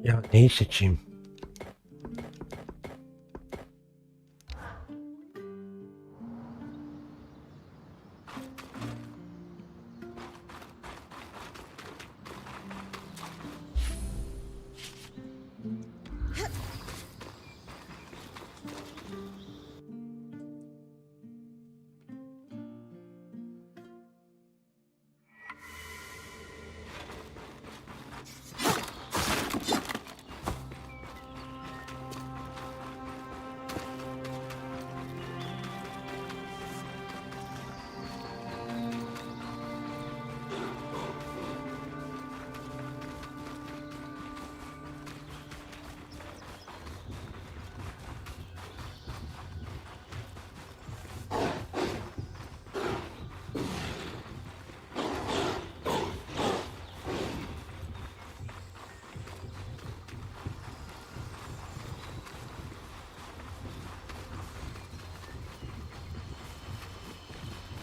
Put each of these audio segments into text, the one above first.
Ya neyi seçeyim?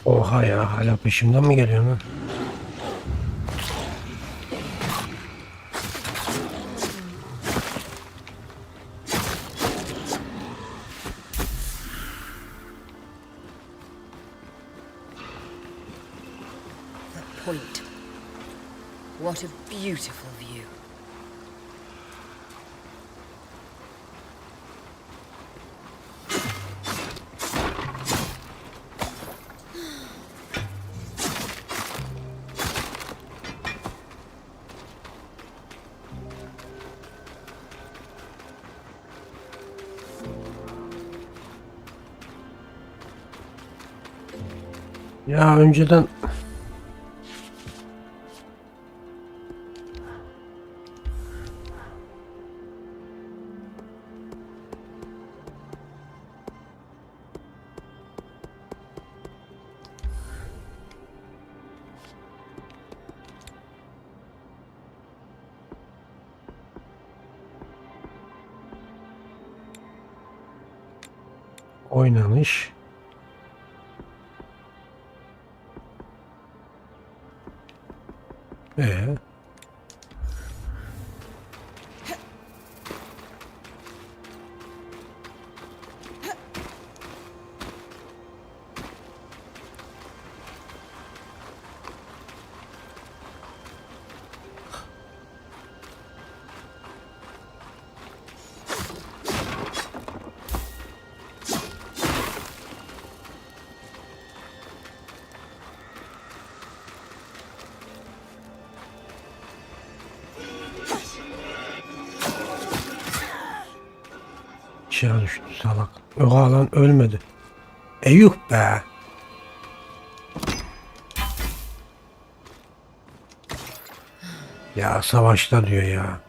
Oha ya, hala peşimden mi geliyor lan? The point. What a beautiful view. Ya önceden oynanış. Ee, aşağı düştü salak. Oha lan, ölmedi. Eyüh be. Ya savaşta diyor ya.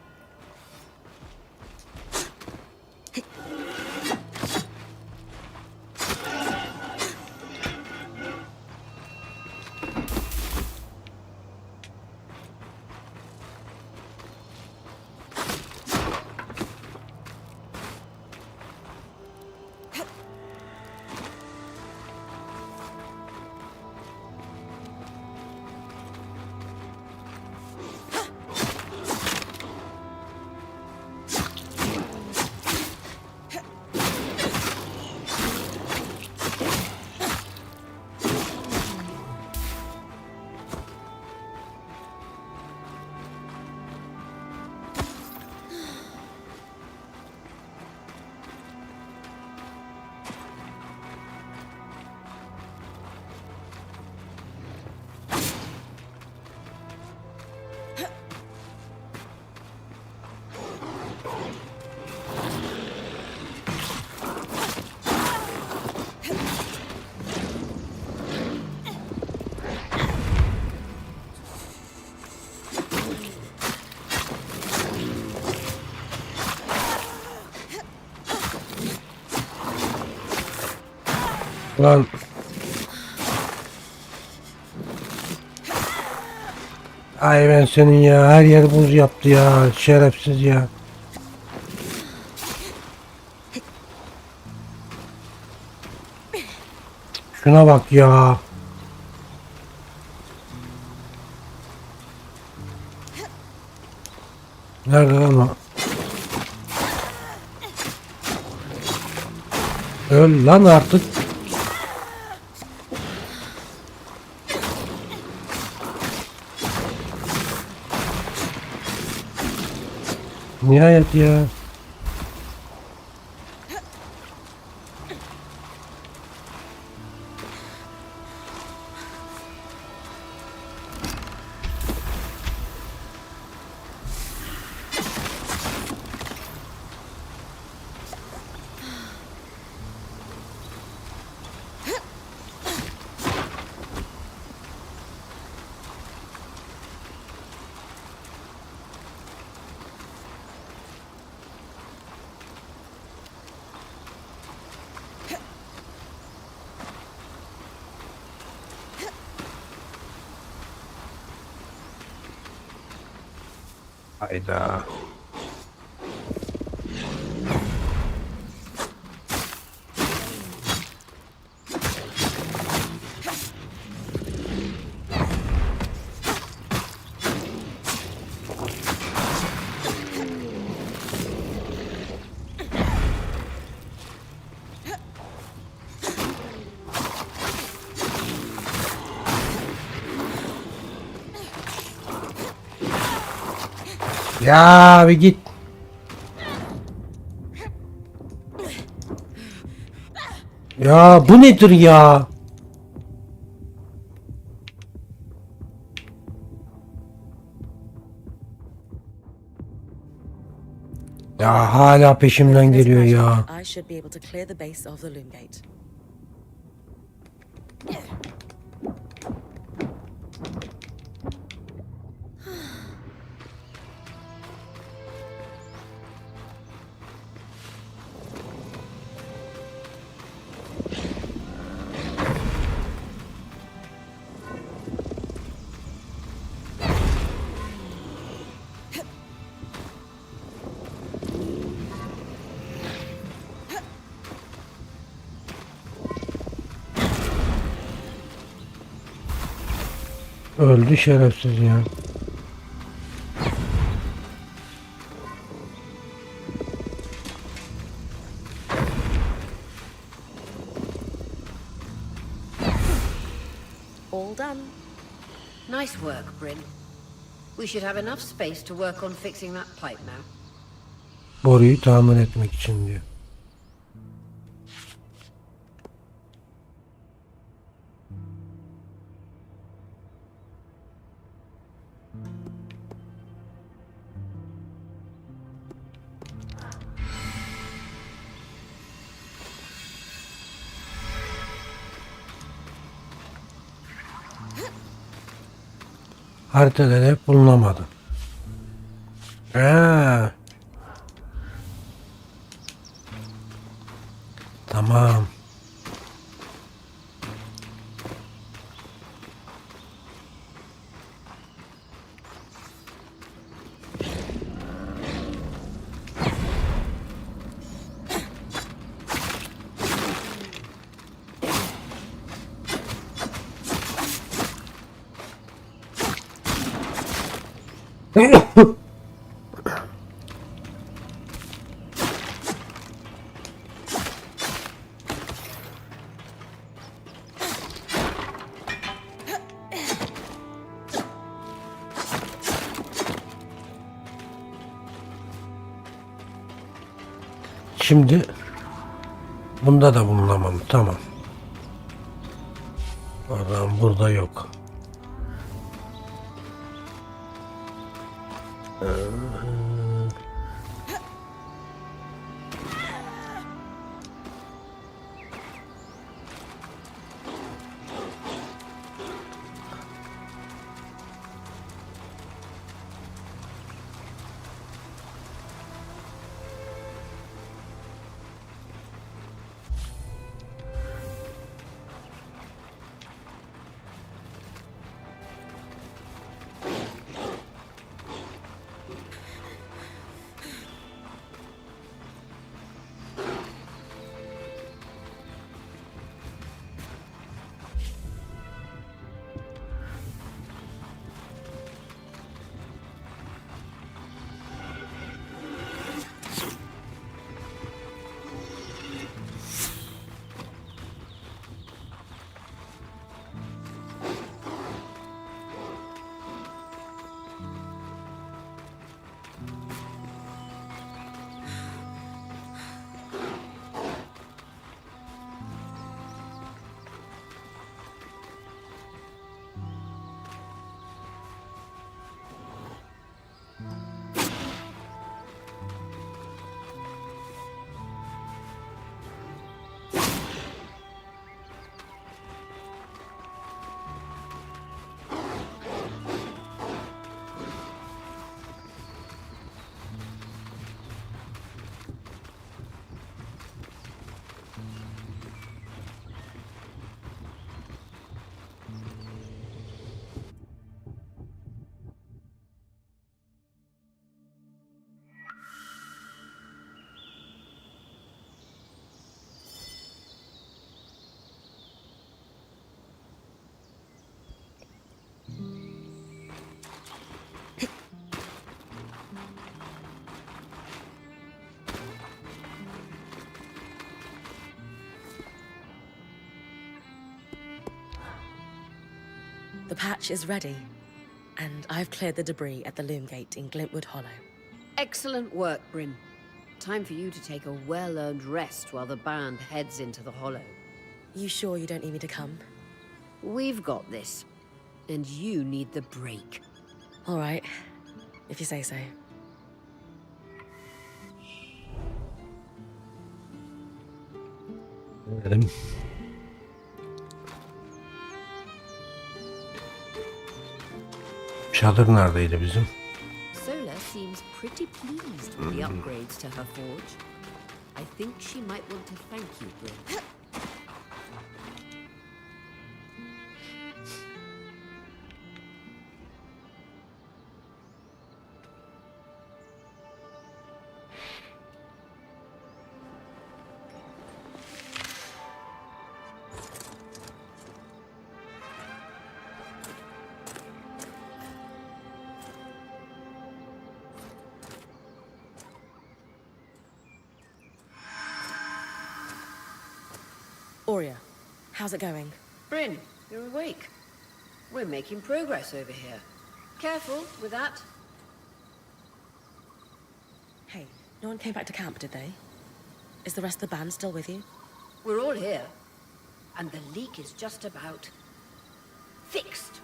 Lan. Ay ben senin ya, her yer buz yaptı ya, şerefsiz ya. Şuna bak ya. Nerede lan o? Öl lan artık. Nihayet ya. Hayda. Ya bir git. Ya bu nedir ya? Ya hala peşimden geliyor ya. I should be able to clear the base of the loom gate. Öldü şerefsiz ya. All done. Nice work, Bryn. We should have enough space to work on fixing that pipe now. Boruyu tamir etmek için diyor. Haritada hep bulunamadı. Tamam. Şimdi bunda da bulunamam. Tamam. Oradan burada yok. The patch is ready, and I've cleared the debris at the loom gate in Glintwood Hollow. Excellent work, Bryn. Time for you to take a well-earned rest while the band heads into the hollow. You sure you don't need me to come? We've got this, and you need the break. All right, if you say so. Dedim. Çadır neredeydi bizim? Sola seems pretty pleased with the upgrades to her forge. I think she might want to thank you, Bryn. Aurea, how's it going? Bryn, you're awake. We're making progress over here. Careful with that. Hey, no one came back to camp, did they? Is the rest of the band still with you? We're all here. And the leak is just about fixed.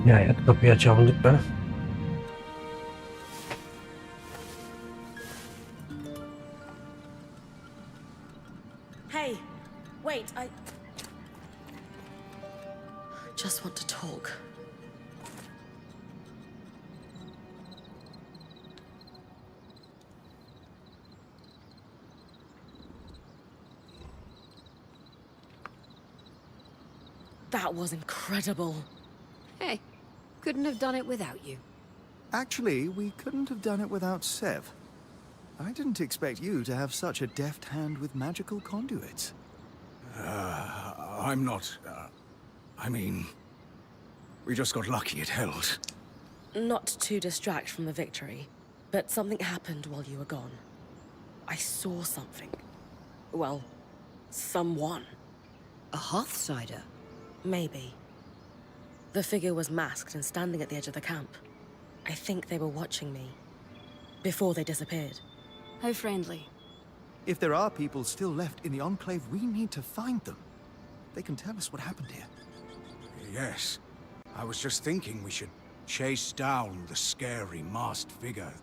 Nihayet kapıyı açabildik be. Hey, wait, I just want to talk. That was incredible. Hey, couldn't have done it without you. Actually, we couldn't have done it without Sev. I didn't expect you to have such a deft hand with magical conduits. I'm not... I mean... We just got lucky it held. Not to distract from the victory, but something happened while you were gone. I saw something. Well, someone. A Hearthsider? Maybe. The figure was masked and standing at the edge of the camp. I think they were watching me. Before they disappeared. How friendly. If there are people still left in the Enclave, we need to find them. They can tell us what happened here. Yes. I was just thinking we should chase down the scary masked figure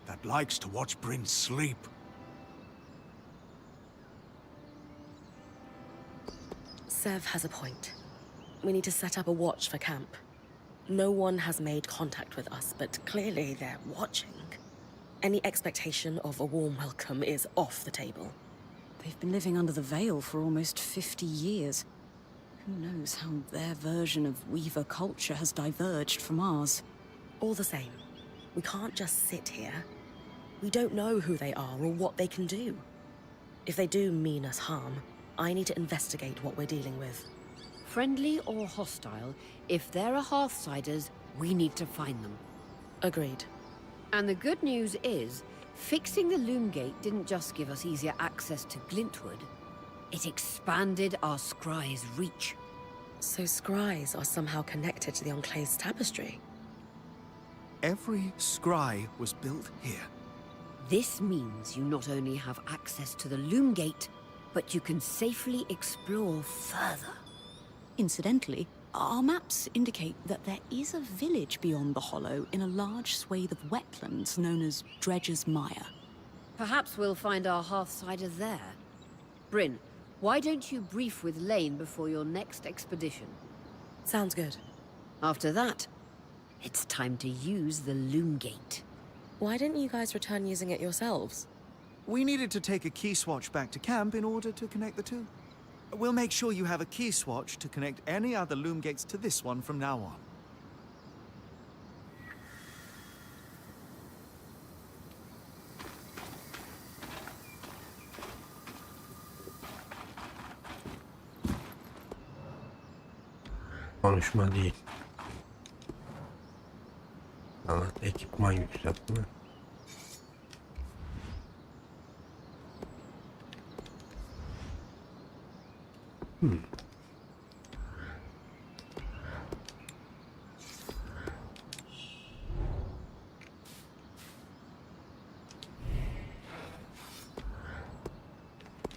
that likes to watch Bryn sleep. Sev has a point. We need to set up a watch for camp. No one has made contact with us, but clearly they're watching. Any expectation of a warm welcome is off the table. They've been living under the veil for almost 50 years. Who knows how their version of Weaver culture has diverged from ours. All the same, we can't just sit here. We don't know who they are or what they can do. If they do mean us harm, I need to investigate what we're dealing with. Friendly or hostile, if there are Hearthsiders, we need to find them. Agreed. And the good news is, fixing the loom gate didn't just give us easier access to Glintwood, it expanded our scry's reach. So scries are somehow connected to the Enclave's tapestry. Every scry was built here. This means you not only have access to the loom gate, but you can safely explore further. Incidentally, our maps indicate that there is a village beyond the hollow in a large swathe of wetlands known as Dredger's Mire. Perhaps we'll find our Hearthsider there. Bryn, why don't you brief with Lane before your next expedition? Sounds good. After that, it's time to use the loom gate. Why didn't you guys return using it yourselves? We needed to take a key swatch back to camp in order to connect the two. We'll make sure you have a key swatch to connect any other loom gates to this one from now on. Konuşma değil. Sanat ekipman yükseltme.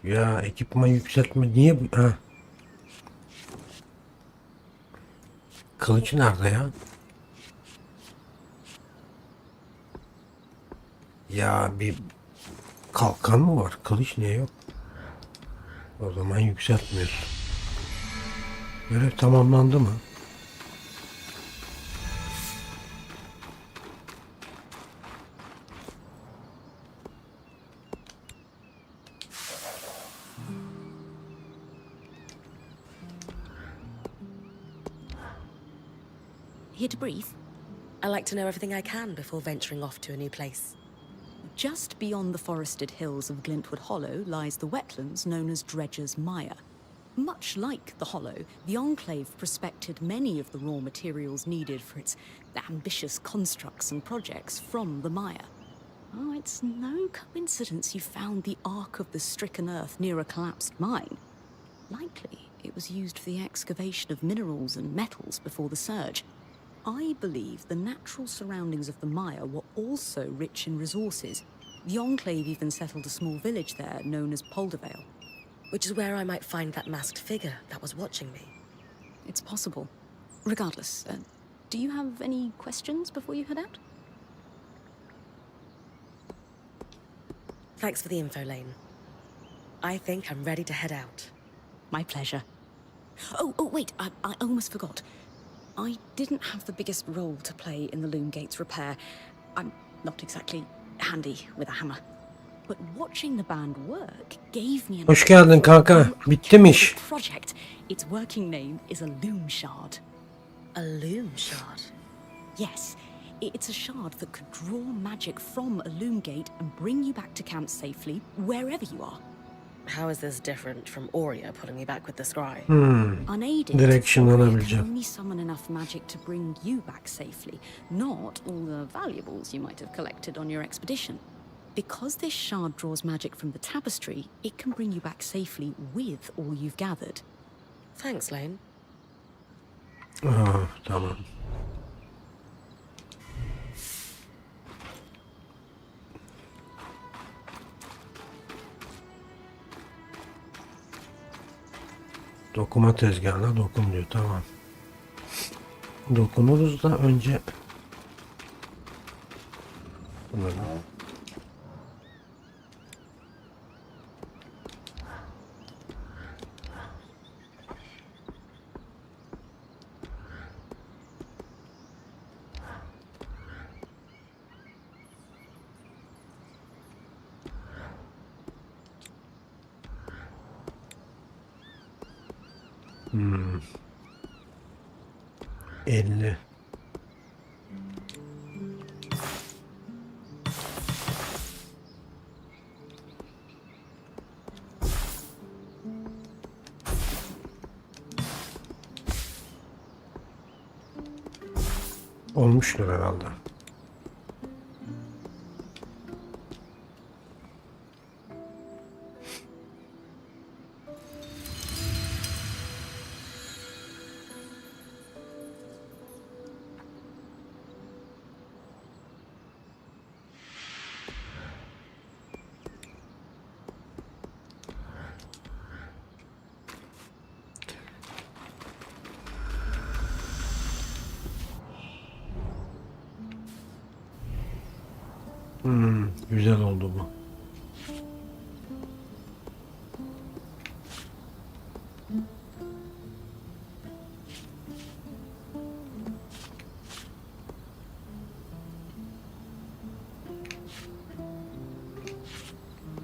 Ya ekipman yükseltme niye bu? Ha. Kılıç nerede ya? Ya bir kalkan mı var? Kılıç niye yok? O zaman yükseltmiyoruz. Görev tamamlandı mı? Here to brief? I like to know everything I can before venturing off to a new place. Just beyond the forested hills of Glintwood Hollow lies the wetlands known as Dredger's Mire. Much like the Hollow, the Enclave prospected many of the raw materials needed for its ambitious constructs and projects from the mire. Oh, it's no coincidence you found the Ark of the Stricken Earth near a collapsed mine. Likely, it was used for the excavation of minerals and metals before the surge. I believe the natural surroundings of the mire were also rich in resources. The Enclave even settled a small village there known as Poldervale. Which is where I might find that masked figure that was watching me. It's possible. Regardless, do you have any questions before you head out? Thanks for the info, Lane. I think I'm ready to head out. My pleasure. Oh, wait, I almost forgot. I didn't have the biggest role to play in the Loom Gate's repair. I'm not exactly handy with a hammer. But watching the band work gave me an Hoş geldin kanka. Bitti mi iş? project. Its working name is a loom shard. A loom shard. Yes, it's a shard that could draw magic from a loom gate and bring you back to camp safely wherever you are. How is this different from Aurea pulling me back with the scry? Unaided, Directionlanabileceğim. can only summon enough magic to bring you back safely, not all the valuables you might have collected on your expedition. Because this shard draws magic from the tapestry, it can bring you back safely with all you've gathered. Thanks, Lane. Aa, tamam. Dokuma tezgahına dokun diyor. Tamam. Dokunuruz da önce bunları. Hmm. 50. Olmuştur herhalde. Güzel oldu bu.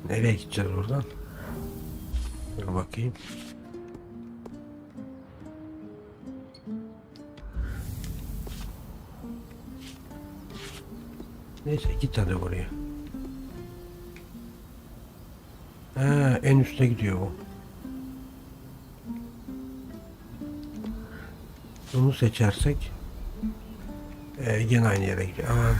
Nereye gideceğiz oradan? Dur bakayım. Neyse git hadi buraya. En üste gidiyor bu. Bunu seçersek gene aynı yere gidiyor. Aman.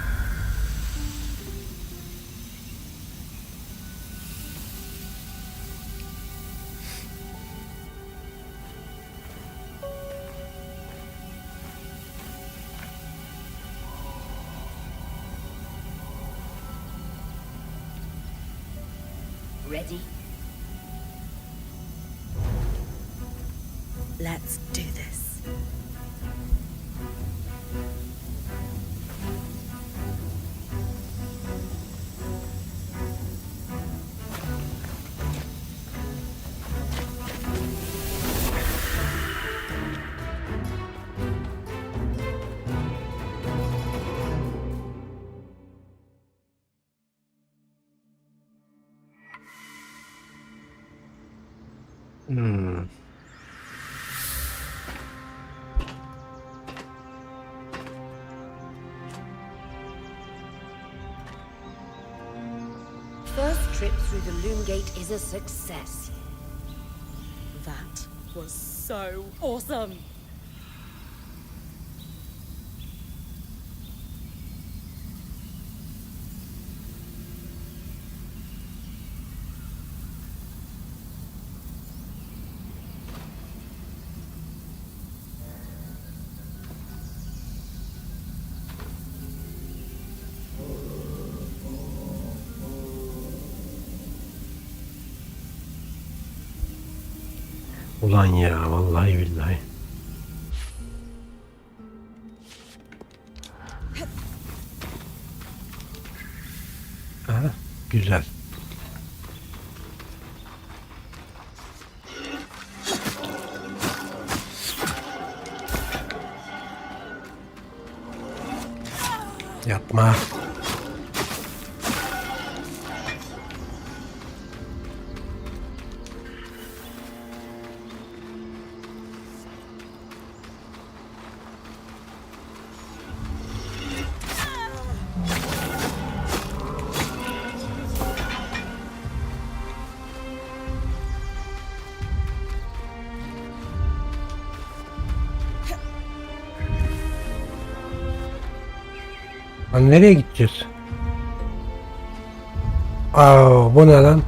ready? Let's do this. First trip through the Loom Gate is a success. That was so awesome. Ulan ya, vallahi billahi. Aha, güzel. Yapma. Lan nereye gideceğiz? Aa, bu ne lan?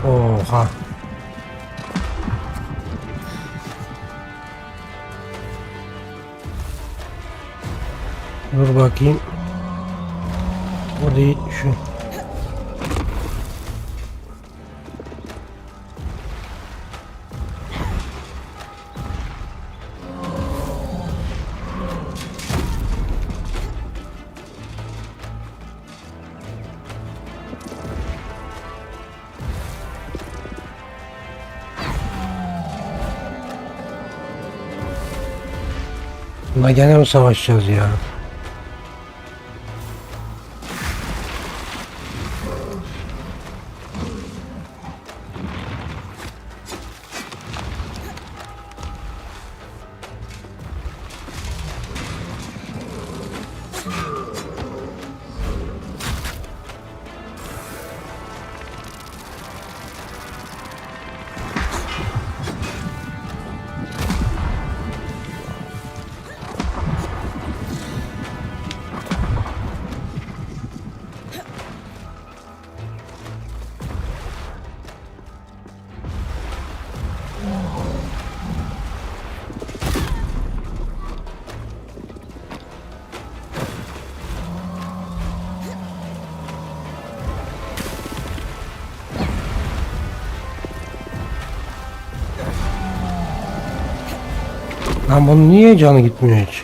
Oha. Dur bakayım. O değil, şu. Buna gene mi savaşacağız ya? Lan bunun niye canı gitmiyor hiç?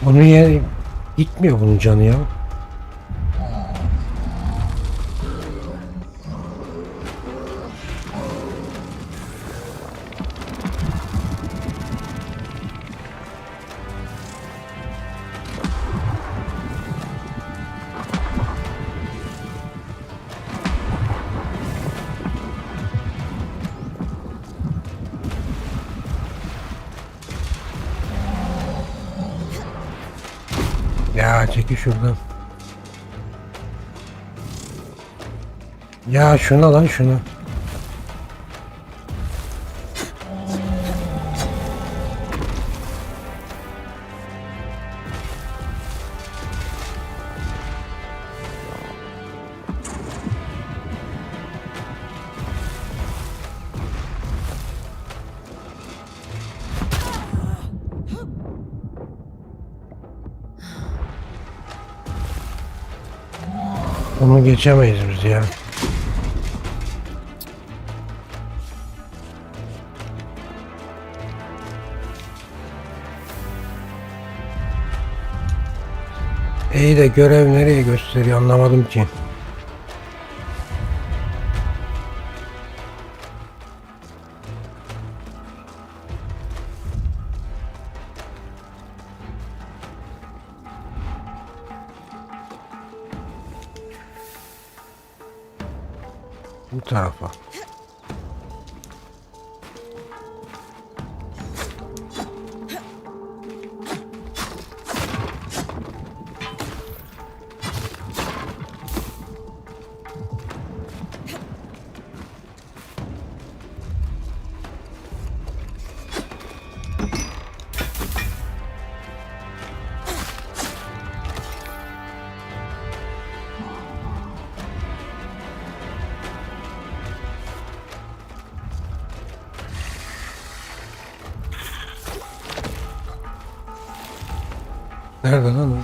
Bunun yeri gitmiyor bunun canı ya. Ya çekil şuradan. Ya şuna lan şuna. Onu geçemeyiz biz ya. İyi de görev nereye gösteriyor anlamadım ki. Bu tarafa. Nerede lan o?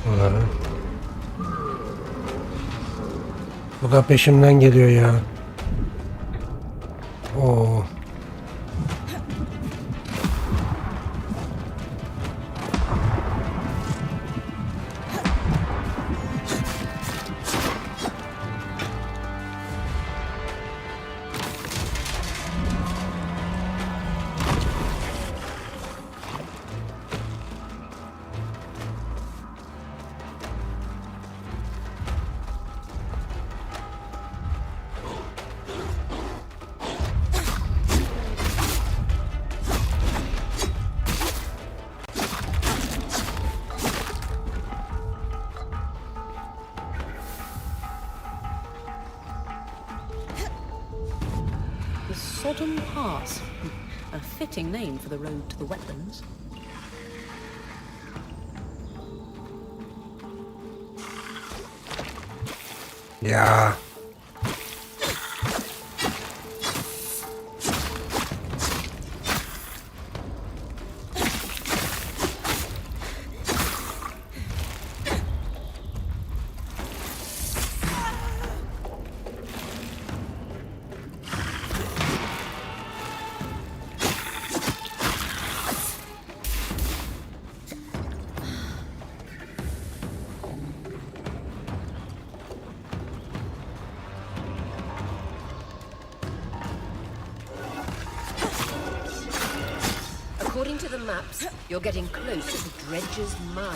Bunları. Bu da peşimden geliyor ya. Oo. The Sodden Pass. A fitting name for the road to the wetlands. Ya. According to the maps, you're getting close to Dredge's Mire.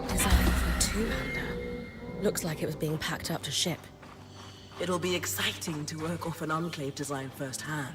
Design for a two-hander. Looks like it was being packed up to ship. It'll be exciting to work off an enclave design firsthand.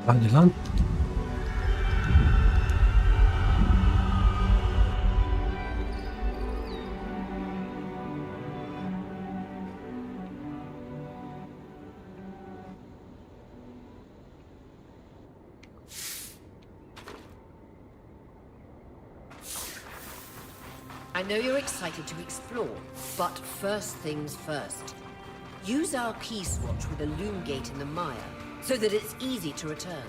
Hadi lan. I know you're excited to explore, but first things first. Use our key swatch with a loom gate in the mire, so that it's easy to return.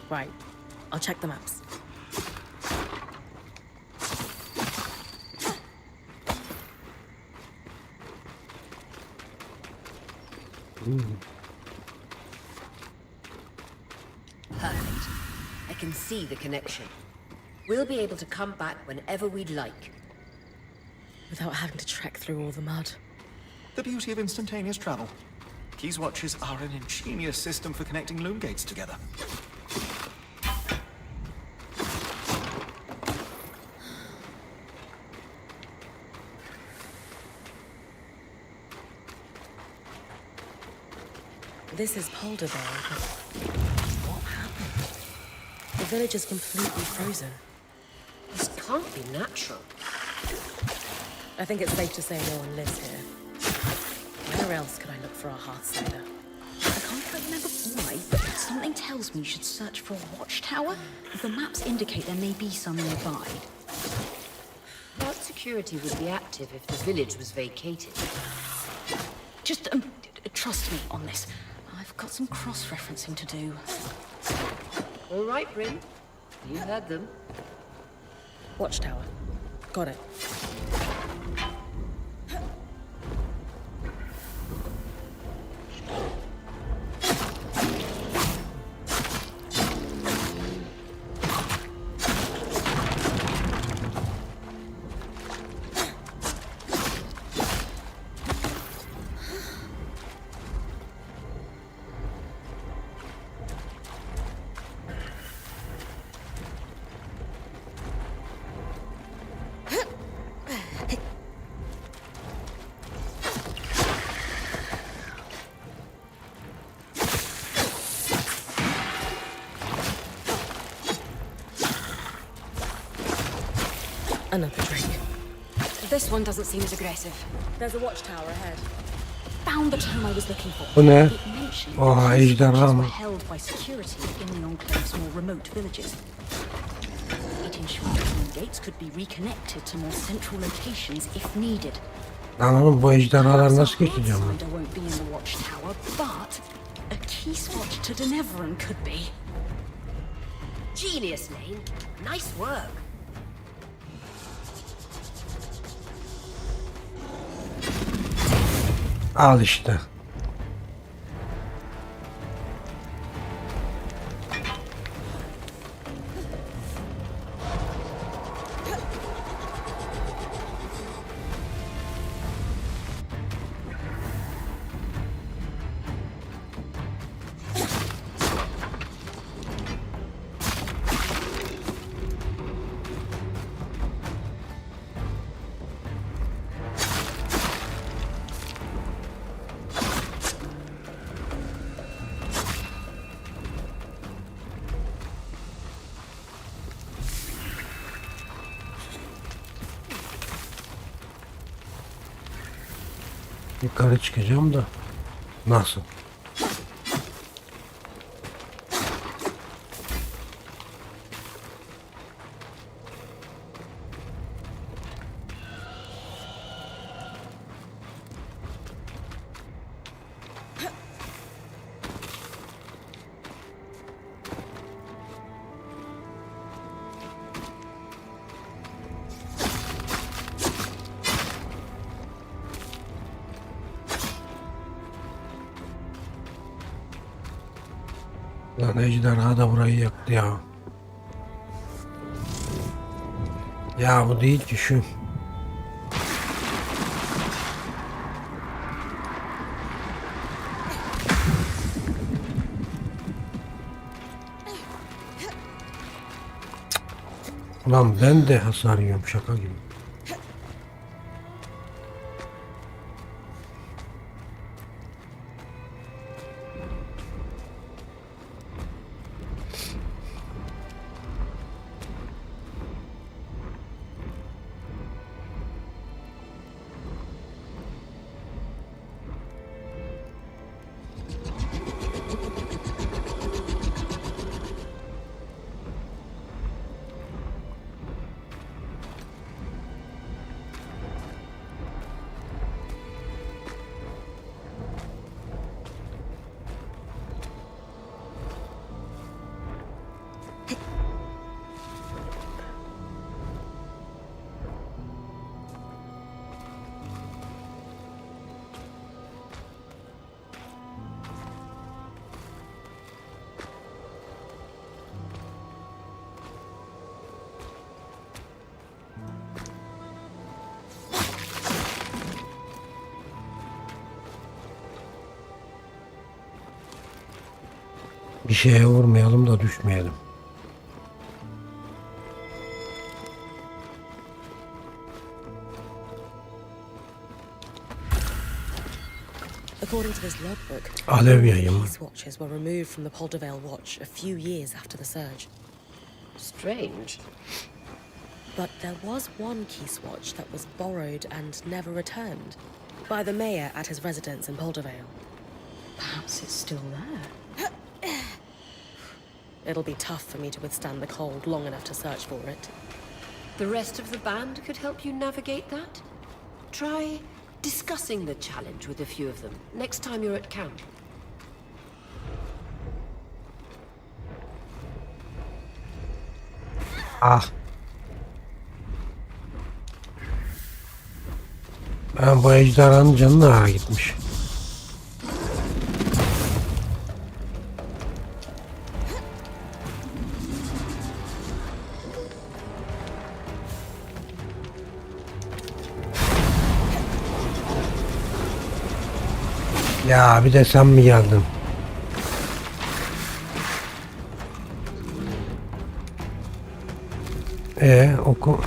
Right. I'll check the maps. Perfect. I can see the connection. We'll be able to come back whenever we'd like. Without having to trek through all the mud. The beauty of instantaneous travel. Keys watches are an ingenious system for connecting loom gates together. This is Polder Bay, but what happened? The village is completely frozen. This can't be natural. I think it's safe to say no one lives here. Where else could I look for a hearth cider? I can't quite remember why, but something tells me you should search for a watchtower. The maps indicate there may be some nearby. Guard security would be active if the village was vacated. Just trust me on this. I've got some cross-referencing to do. All right, Bryn. You heard them. Watchtower. Got it. Another drink. This one doesn't seem as aggressive. There's a watchtower ahead. Found the term I was looking for. Bu ne? It mentioned Oha, that these ejderha watches mı? were held by security in the enclave's more remote villages. It ensured that the gates could be reconnected to more central locations if needed. Lan oğlum bu ejderhalar Perhaps nasıl our geçeceğim ben? outsider won't be in the watchtower, but a key swatch to Denevran could be. Genius, Lane. Nice work. Al işte. Yukarı çıkacağım da nasıl? Lan ejderha da burayı yaktı ya. Ya bu değil ki şu. Ulan ben de hasar yiyorum şaka gibi. Bir şeye vurmayalım da düşmeyelim. According to this logbook, Alev yayımı. these watches were removed from the Poldervale Watch a few years after the surge. Strange. But there was one key swatch that was borrowed and never returned by the mayor at his residence in Poldervale. Perhaps it's still there. It'll be tough for me to withstand the cold long enough to search for it. The rest of the band could help you navigate that? Try discussing the challenge with a few of them next time you're at camp. Ah. Ben bu ejderhanın canı nereye gitmiş? Ya bir de sen mi geldin? Oku.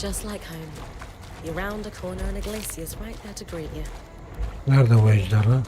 Just like home. You're round a corner and a glacier's right there to greet you. Nerede bu ejderha?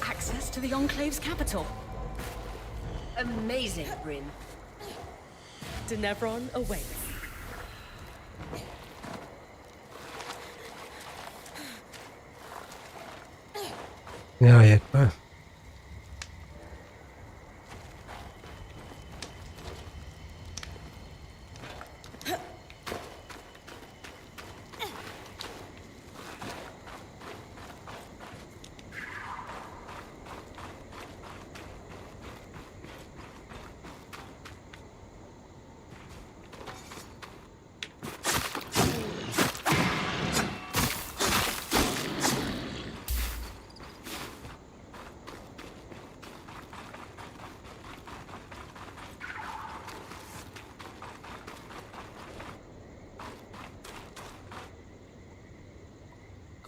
access to the Enclave's capital. Amazing, Bryn. Denevron awaits. Nihayet be.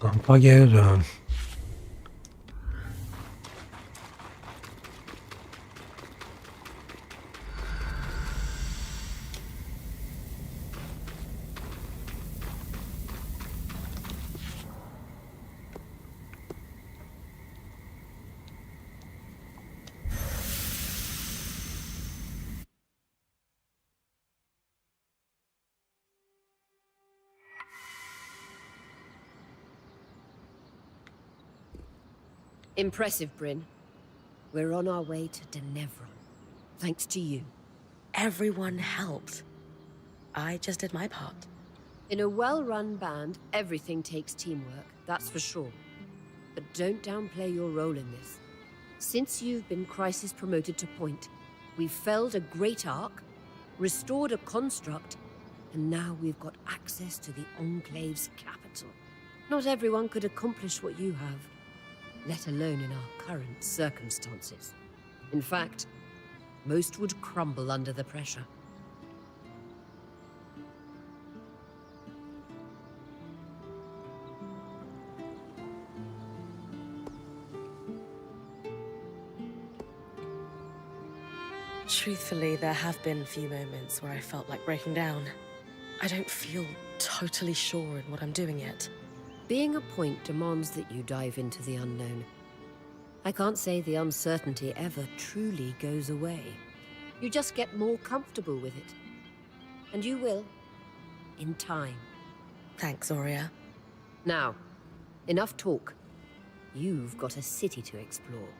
Kampa geri dön. Impressive, Bryn. We're on our way to Denevron. Thanks to you. Everyone helped. I just did my part. In a well-run band, everything takes teamwork, that's for sure. But don't downplay your role in this. Since you've been crisis promoted to point, we've felled a great arc, restored a construct, and now we've got access to the Enclave's capital. Not everyone could accomplish what you have, let alone in our current circumstances. In fact, most would crumble under the pressure. Truthfully, there have been few moments where I felt like breaking down. I don't feel totally sure in what I'm doing yet. Being a point demands that you dive into the unknown. I can't say the uncertainty ever truly goes away. You just get more comfortable with it. And you will, in time. Thanks, Aurea. Now, enough talk. You've got a city to explore.